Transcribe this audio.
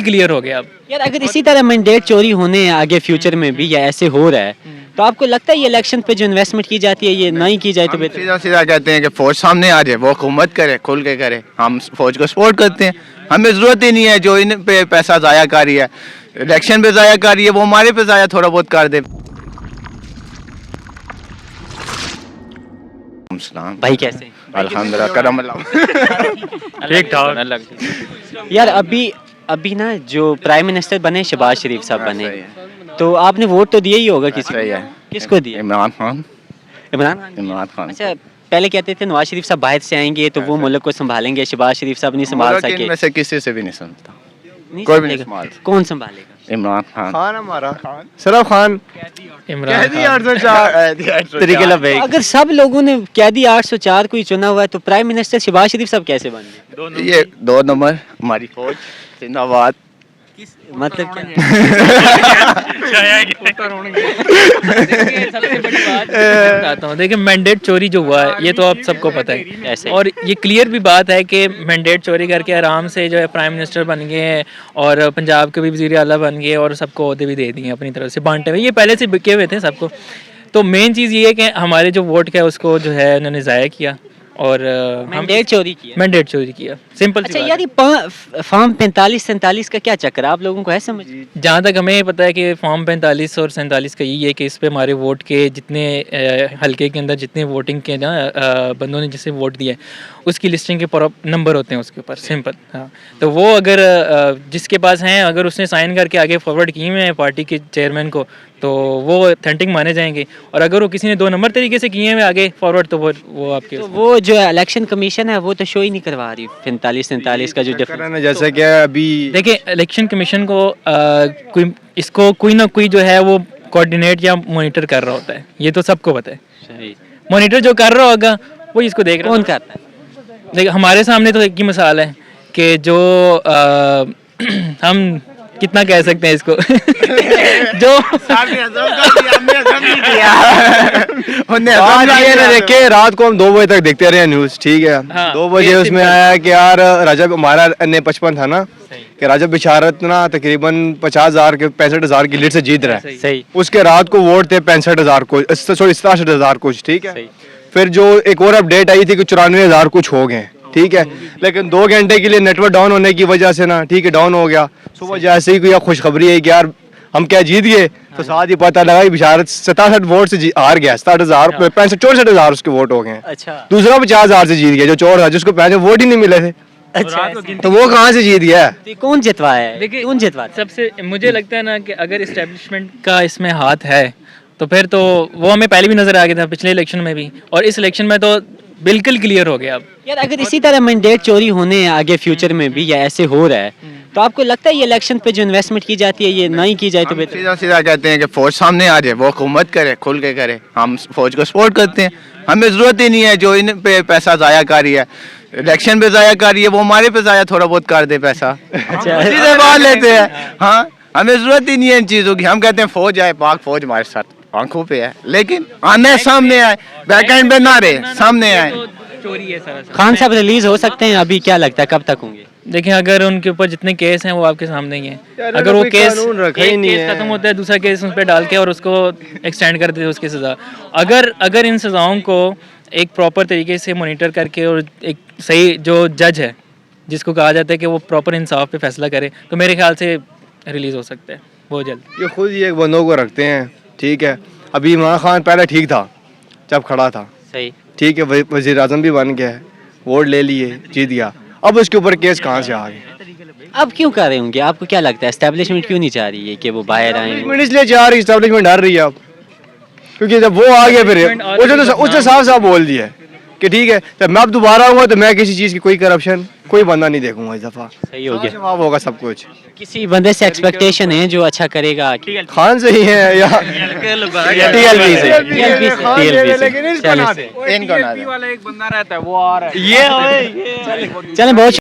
Clear हो गया अब। यार अगर इसी तरह मैंडेट चोरी होने हैं आगे फ्यूचर में भी या ऐसे हो रहा है तो आपको लगता है ये इलेक्शन पे जो इन्वेस्टमेंट की जाती है ये नहीं की जाए तो बेहतर? सीधा सीधा कहते हैं कि फौज सामने आ जाए, वो हुकूमत करे, खुल के करे, हम फौज को सपोर्ट करते हैं। हमें ज़रूरत ही नहीं है जो इन पे पैसा ज़ाया कर रही है, इलेक्शन पे ज़ाया कर रही है, वो हमारे पे ज़ाया थोड़ा बहुत कर दे। भाई कैसे हैं? अल्हम्दुलिल्लाह करम अल्लाह। ठीक ठाक। यार अभी ना जो प्राइम मिनिस्टर बने शहबाज शरीफ साहब सही बने है। तो आपने वोट तो दिया ही होगा किसी सही है। किसको दिया? इमरान खान। इमरान खान? इमरान खान। अच्छा पहले कहते थे नवाज शरीफ साहब बाहर से आएंगे तो वो मुल्क को संभालेंगे, शहबाज शरीफ साहब नहीं संभाल सके। इनमें से किसी से भी नहीं सुनता, नहीं कोई भी नहीं संभालेगा। संभाल। कौन संभालेगा? इमरान खान। खान हमारा खान सराफ खान इमरान खान। तरीके ला भाई। अगर सब लोगों ने कैदी 804 को ही चुना हुआ है तो प्राइम मिनिस्टर शहबाज शरीफ साहब कैसे बन गए? ये 2 नंबर हमारी फौज जिंदाबाद। मतलब क्या? सबसे बड़ी बात बताता हूँ, देखिए मैंडेट चोरी जो हुआ है ये तो आप सबको पता है ऐसे। और ये क्लियर भी बात है कि मैंडेट चोरी करके आराम से जो है प्राइम मिनिस्टर बन गए हैं और पंजाब के भी वज़ीर आला बन गए और सबको ओहदे भी दे दिए अपनी तरफ से बांटे हुए, ये पहले से बिके हुए थे सबको। तो मेन चीज़ ये है कि हमारे जो वोट का है उसको जो है उन्होंने ज़ाया किया और मैंडेट चोरी किया। मैंडेट चोरी किया, सिंपल सी अच्छा बात यार ये फॉर्म 45-47 का क्या चक्कर है आप लोगों को है समझ? जहाँ तक हमें पता है कि फॉर्म 45 और 47 का यही है कि इस पे हमारे वोट के जितने हलके के अंदर जितने वोटिंग के ना बंदों ने जिसे वोट दिया है उसकी लिस्टिंग के नंबर होते हैं उसके ऊपर, सिंपल। हाँ, तो वो अगर जिसके पास हैं अगर उसने साइन करके आगे फॉरवर्ड किए हुए हैं पार्टी के चेयरमैन को तो वो ऑथेंटिक माने जाएंगे और अगर वो किसी ने 2 नंबर तरीके से किए हुए आगे फॉरवर्ड तो वो आपके तो वो जो इलेक्शन कमीशन है वो तो शो ही नहीं करवा रही 45-47 का जो डिफरेंस। जैसा कि अभी देखिए इलेक्शन कमीशन को कोई ना कोई जो है वो कोऑर्डिनेट या मॉनिटर कर रहा होता है, ये तो सबको पता है। मॉनिटर जो कर रहा होगा वो इसको देख रहा कौन करता है? देखिए हमारे सामने तो एक ही मिसाल है कि जो हम कितना कह सकते हैं इसको जो देखे रात को हम 2 बजे तक देखते रहे न्यूज, ठीक है। हाँ, 2 बजे ये उसमें सिंपल। आया कि यार राजा हमारा N55 था ना कि राजा बिशारत ना तकरीबन 50,000 के 65,000 की लीड से जीत रहा है। सही। उसके रात को वोट थे 65,000 कुछ, सॉरी 67,000 कुछ, ठीक है। सही। फिर जो एक और अपडेट आई थी कि 94,000 कुछ हो गए, ठीक है। लेकिन 2 घंटे के लिए नेटवर्क डाउन होने की वजह से ना, ठीक है, डाउन हो गया। सुबह जैसे ही कोई खुशखबरी है कि यार हम क्या जीत गए तो साथ ही पता लगा कि बिशारत 67 वोट से हार गया। 67,000 64,000 उसके वोट हो गए। अच्छा दूसरा 50,000 से जीत गया जो चोर था जिसको पहले वोट ही नहीं मिले थे, अच्छा तो वो कहाँ से जीत गया? तो ये कौन जितवाया है? देखिए कौन जितवाया? सबसे मुझे लगता है ना कि अगर इस्टेब्लिशमेंट का इसमें हाथ है तो फिर तो वो हमें पहले भी नजर आ गया था पिछले इलेक्शन में भी और इस इलेक्शन में तो बिल्कुल क्लियर हो गया अब। यार अगर इसी तरह मैंडेट चोरी होने हैं आगे फ्यूचर में भी या ऐसे हो रहा है तो आपको लगता है ये इलेक्शन पे जो इन्वेस्टमेंट की जाती है ये नहीं की जाए तो बेहतर? सीधा सीधा कहते हैं कि फौज सामने आ जाए, वो हुकूमत करे, खुल के करे, हम फौज को सपोर्ट करते हैं। हमें ज़रूरत ही नहीं है जो इन पे पैसा ज़ाया कर रही है, इलेक्शन पे ज़ाया कर रही है, वो हमारे पे ज़ाया थोड़ा बहुत कर दे पैसा, सीधे बात लेते हैं। हाँ, हमें ज़रूरत ही नहीं है इन चीज़ों की। हम कहते हैं फौज आए, पाक फौज हमारे साथ आंखों पे है, लेकिन आने सामने आए, बैक एंड पे ना रहे, सामने आए। चोरी है सारा। खान साहब रिलीज हो सकते हैं अभी, क्या लगता है कब तक होंगे? देखिए अगर उनके ऊपर जितने केस हैं वो आपके सामने ही हैं, यार, अगर वो कोई केस कानून रखा ही एक नहीं केस है। खत्म होता है दूसरा केस उस पर डाल के और उसको एक्सटेंड कर देते हैं उसकी सज़ा। अगर इन सज़ाओं को एक प्रॉपर तरीके से मॉनिटर करके और एक सही जो जज है जिसको कहा जाता है कि वो प्रॉपर इंसाफ पे फैसला करे तो मेरे ख्याल से रिलीज हो सकता है बहुत जल्द। ये खुद ही एक बंदों को रखते हैं, ठीक है। अभी इमरान खान पहले ठीक था जब खड़ा था, सही। ठीक है, वजीर आजम भी बन गया है, वोट ले लिए, जीत गया। अब उसके ऊपर केस कहाँ से आ गए? अब क्यों कर रहे होंगे? आपको क्या लगता है एस्टेब्लिशमेंट क्यों नहीं चाह रही है कि वो बाहर आए? एस्टेब्लिशमेंट इसलिए चाह रही, एस्टेब्लिशमेंट डर रही है अब, क्योंकि जब वो आ गया फिर उसने साफ साफ बोल दिया कि ठीक है जब मैं अब दोबारा आऊंगा तो मैं किसी चीज़ की कोई करप्शन कोई बंदा नहीं देखूंगा इस दफा, सही हो गया। जवाब होगा सब कुछ। किसी बंदे से एक्सपेक्टेशन है जो अच्छा करेगा? खान से ही है या TLP से। लेकिन चलें। इनको ना दे। चलें बहुत